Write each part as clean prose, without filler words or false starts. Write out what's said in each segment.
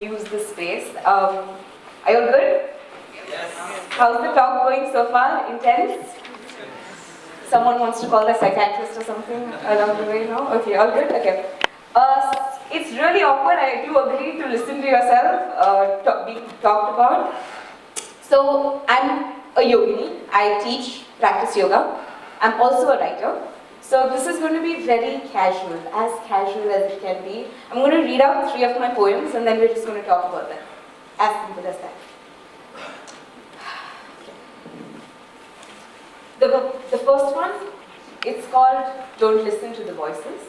use this space. Are you all good? Yes. How's the talk going so far? Intense? Someone wants to call the psychiatrist or something along the way? No? Okay, all good? Okay. It's really awkward. I do agree to listen to yourself being talked about. So, I'm a yogini. I teach, practice yoga. I'm also a writer. So this is going to be very casual as it can be. I'm going to read out 3 of my poems and then we're just going to talk about them. As simple as that. The first one, it's called Don't Listen to the Voices.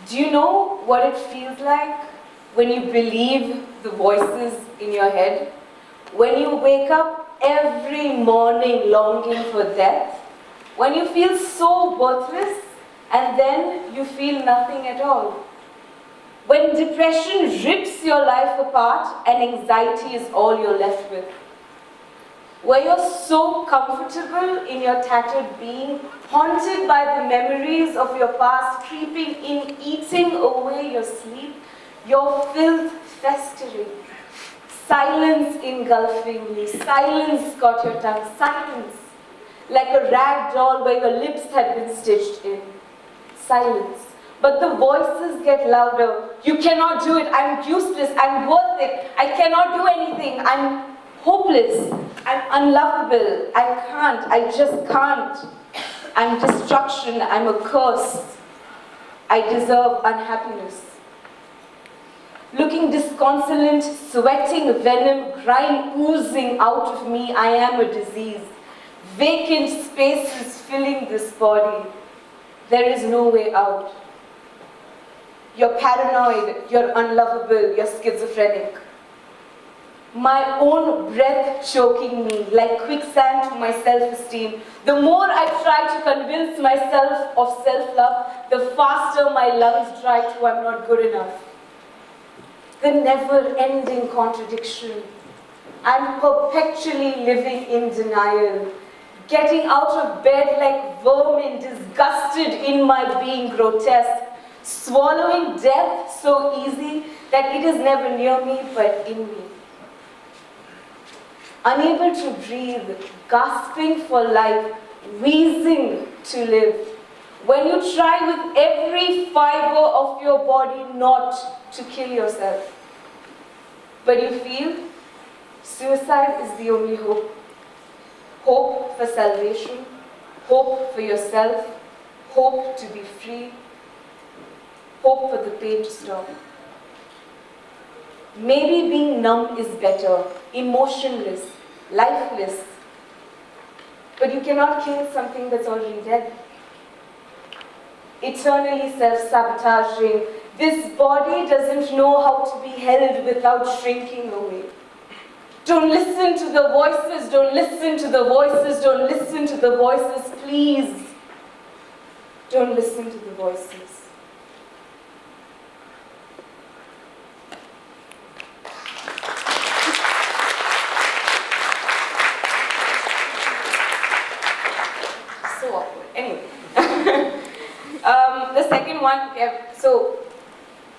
Do you know what it feels like when you believe the voices in your head? When you wake up every morning longing for death? When you feel so worthless and then you feel nothing at all? When depression rips your life apart and anxiety is all you're left with? Where you're so comfortable in your tattered being, haunted by the memories of your past, creeping in, eating away your sleep, your filth festering, silence engulfing you, silence got your tongue, silence, like a rag doll where your lips had been stitched in, silence. But the voices get louder. You cannot do it. I'm useless. I'm worth it. I cannot do anything. I'm hopeless. I'm unlovable. I can't. I just can't. I'm destruction. I'm a curse. I deserve unhappiness. Looking disconsolate, sweating venom, grime oozing out of me, I am a disease. Vacant spaces filling this body. There is no way out. You're paranoid, you're unlovable, you're schizophrenic. My own breath choking me like quicksand to my self-esteem. The more I try to convince myself of self-love, the faster my lungs dry to I'm not good enough. The never-ending contradiction. I'm perpetually living in denial, getting out of bed like vermin, disgusted in my being grotesque, swallowing death so easy that it is never near me but in me. Unable to breathe, gasping for life, wheezing to live. When you try with every fiber of your body not to kill yourself, but you feel suicide is the only hope. Hope for salvation, hope for yourself, hope to be free, hope for the pain to stop. Maybe being numb is better, emotionless, lifeless, but you cannot kill something that's already dead. Eternally self-sabotaging. This body doesn't know how to be held without shrinking away. Don't listen to the voices, don't listen to the voices, don't listen to the voices, please. Don't listen to the voices. So awkward. Anyway. The second one, so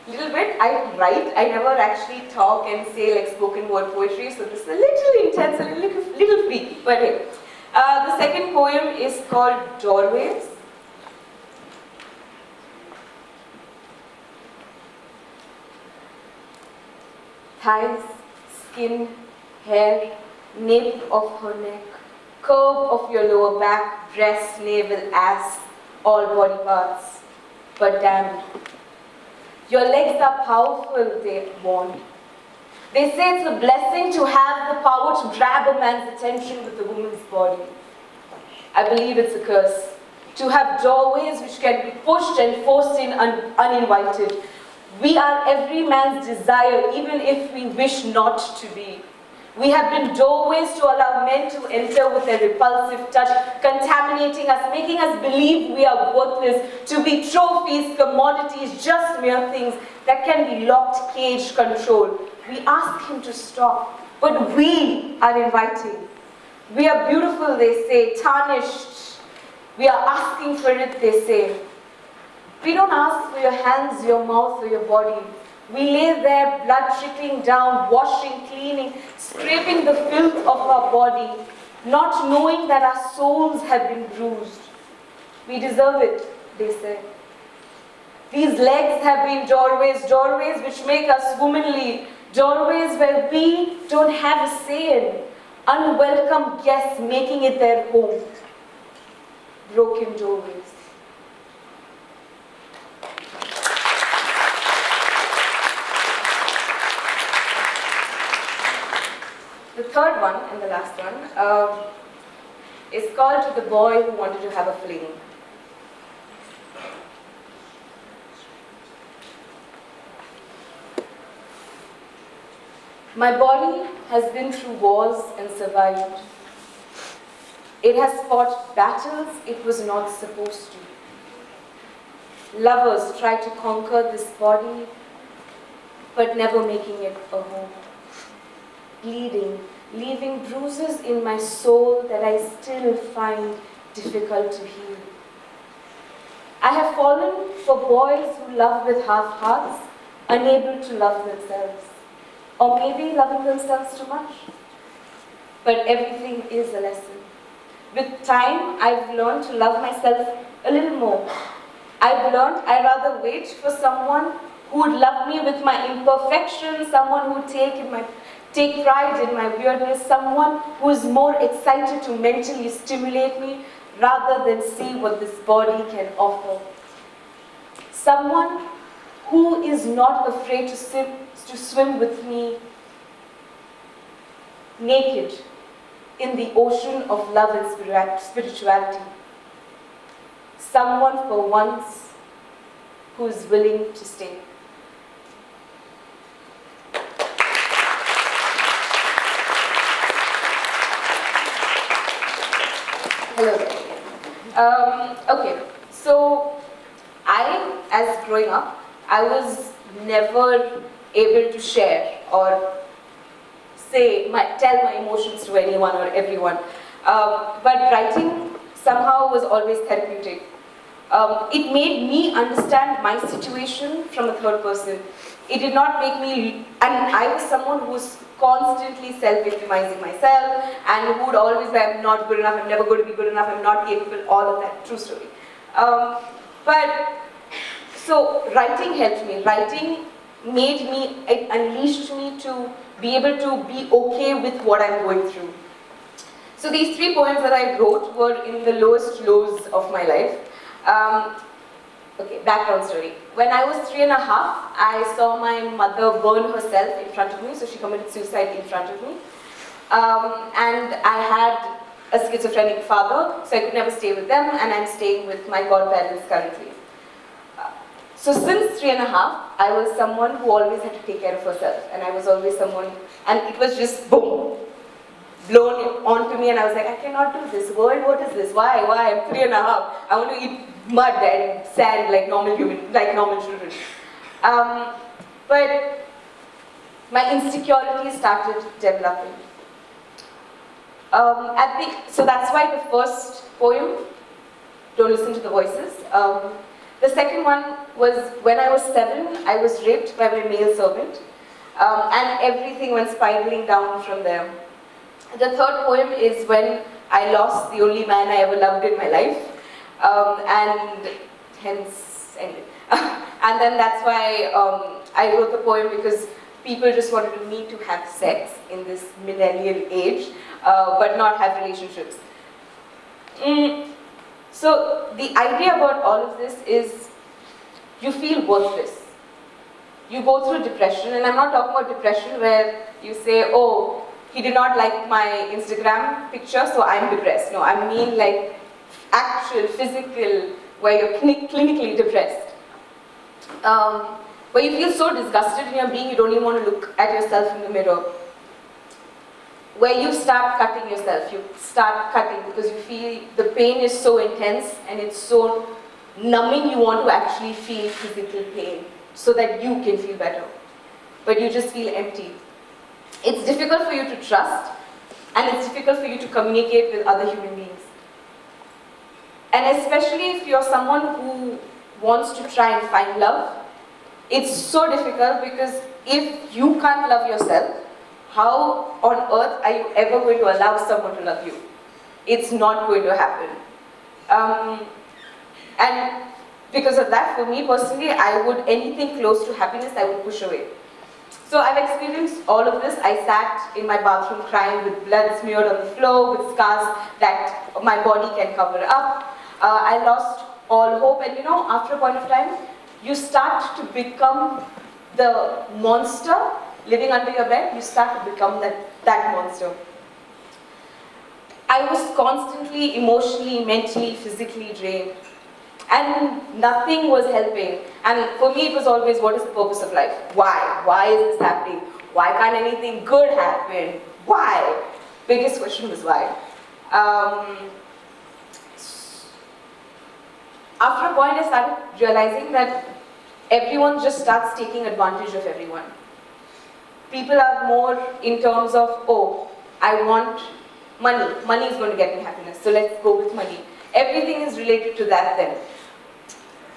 little bit, I write, I never actually talk and say like spoken word poetry, so this is a little intense, a little freaky, but hey. The second poem is called Doorways. Thighs, skin, hair, nape of her neck, curve of your lower back, breast, navel, ass, all body parts. But damn, your legs are powerful, they warn. They say it's a blessing to have the power to grab a man's attention with a woman's body. I believe it's a curse to have doorways which can be pushed and forced in uninvited. We are every man's desire, even if we wish not to be. We have been doorways to allow men to enter with their repulsive touch, contaminating us, making us believe we are worthless, to be trophies, commodities, just mere things that can be locked, caged, controlled. We ask him to stop, but we are inviting. We are beautiful, they say, tarnished. We are asking for it, they say. We don't ask for your hands, your mouth, or your body. We lay there, blood trickling down, washing, cleaning, scraping the filth of our body, not knowing that our souls have been bruised. We deserve it, they say. These legs have been doorways, doorways which make us womanly, doorways where we don't have a say in, unwelcome guests making it their home. Broken doorways. The third one, and the last one, is called To the Boy Who Wanted to Have a Fling. My body has been through wars and survived. It has fought battles it was not supposed to. Lovers try to conquer this body, but never making it a home. Bleeding, leaving bruises in my soul that I still find difficult to heal. I have fallen for boys who love with half hearts, unable to love themselves. Or maybe loving themselves too much. But everything is a lesson. With time, I've learned to love myself a little more. I've learned I'd rather wait for someone who would love me with my imperfections, someone who would take pride in my weirdness, someone who is more excited to mentally stimulate me rather than see what this body can offer. Someone who is not afraid to swim with me naked in the ocean of love and spirituality. Someone for once who is willing to stay. Hello there. Okay, so as growing up, I was never able to share or tell my emotions to anyone or everyone. But writing somehow was always therapeutic. It made me understand my situation from a third person. It did not make me, and I was someone who was constantly self-victimizing myself and who would always say, I'm not good enough, I'm never going to be good enough, I'm not capable, all of that, true story. So writing helped me. Writing made me, it unleashed me to be able to be okay with what I'm going through. So these 3 poems that I wrote were in the lowest lows of my life. Okay, background story. When I was 3 and a half, I saw my mother burn herself in front of me, so she committed suicide in front of me. And I had a schizophrenic father, so I could never stay with them, and I'm staying with my godparents currently. So since 3 and a half, I was someone who always had to take care of herself, and I was always someone, and it was just boom, blown onto me, and I was like, I cannot do this. World, what is this? Why? I'm 3 and a half. I want to eat mud and sand like normal children. But my insecurity started developing. So that's why the first poem, Don't Listen to the Voices. The second one was when I was 7, I was raped by my male servant, and everything went spiraling down from there. The third poem is when I lost the only man I ever loved in my life, and hence, anyway. And then that's why I wrote the poem, because people just wanted me to have sex in this millennial age, but not have relationships. So the idea about all of this is you feel worthless. You go through depression, and I'm not talking about depression where you say, oh, he did not like my Instagram picture, so I'm depressed. No, I mean like actual, physical, where you're clinically depressed. Where you feel so disgusted in your being, you don't even want to look at yourself in the mirror. Where you start cutting yourself, you start cutting because you feel the pain is so intense and it's so numbing, you want to actually feel physical pain so that you can feel better. But you just feel empty. It's difficult for you to trust, and it's difficult for you to communicate with other human beings. And especially if you're someone who wants to try and find love, it's so difficult because if you can't love yourself, how on earth are you ever going to allow someone to love you? It's not going to happen. And because of that, for me personally, anything close to happiness, I would push away. So I've experienced all of this. I sat in my bathroom crying with blood smeared on the floor, with scars that my body can cover up. I lost all hope, and after a point of time, you start to become the monster living under your bed. You start to become that monster. I was constantly emotionally, mentally, physically drained. And nothing was helping. And for me it was always, what is the purpose of life? Why? Why is this happening? Why can't anything good happen? Why? Biggest question was why. After a point I started realizing that everyone just starts taking advantage of everyone. People are more in terms of, oh, I want money. Money is going to get me happiness, so let's go with money. Everything is related to that then.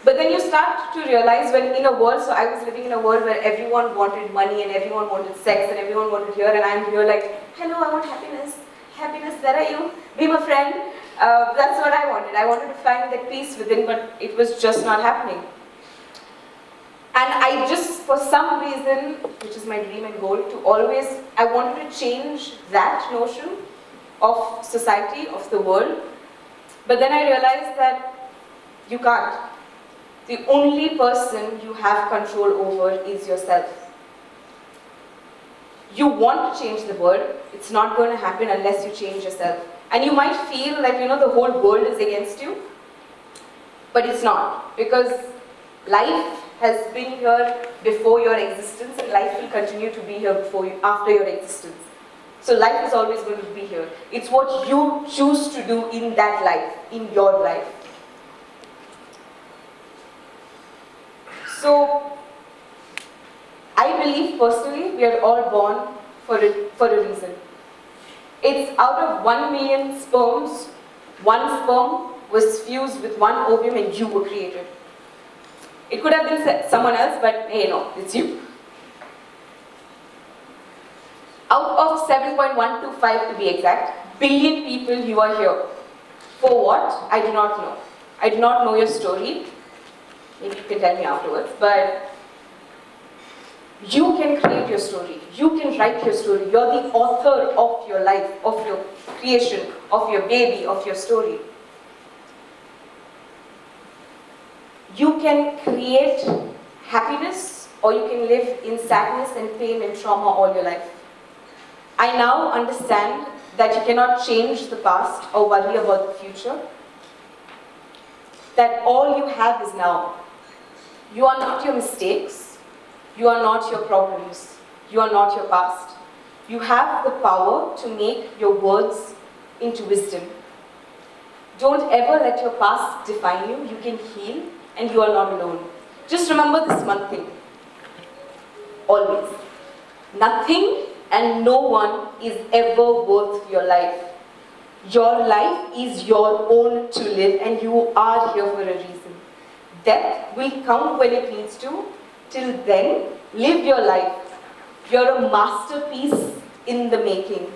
But then you start to realize when in a world, so I was living in a world where everyone wanted money and everyone wanted sex and everyone wanted here, and I'm here like, hello, I want happiness. Happiness, where are you? Be my friend. That's what I wanted. I wanted to find that peace within, but it was just not happening. And I just, for some reason, which is my dream and goal, I wanted to change that notion of society, of the world. But then I realized that you can't. The only person you have control over is yourself. You want to change the world, it's not going to happen unless you change yourself. And you might feel like, the whole world is against you, but it's not. Because life has been here before your existence, and life will continue to be here after your existence. So life is always going to be here. It's what you choose to do in that life, in your life. So, I believe personally we are all born for a reason. It's out of 1 million sperms, one sperm was fused with one ovum and you were created. It could have been someone else, but hey, no, it's you. Out of 7.125 to be exact, billion people you are here. For what? I do not know. I do not know your story. Maybe you can tell me afterwards, but you can create your story. You can write your story. You're the author of your life, of your creation, of your baby, of your story. You can create happiness, or you can live in sadness and pain and trauma all your life. I now understand that you cannot change the past or worry about the future. That all you have is now. You are not your mistakes. You are not your problems. You are not your past. You have the power to make your words into wisdom. Don't ever let your past define you. You can heal, and you are not alone. Just remember this one thing. Always. Nothing and no one is ever worth your life. Your life is your own to live, and you are here for a reason. Death will come when it needs to. Till then, live your life. You're a masterpiece in the making,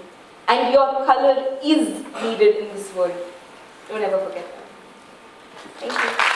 and your color is needed in this world. Don't ever forget that. Thank you.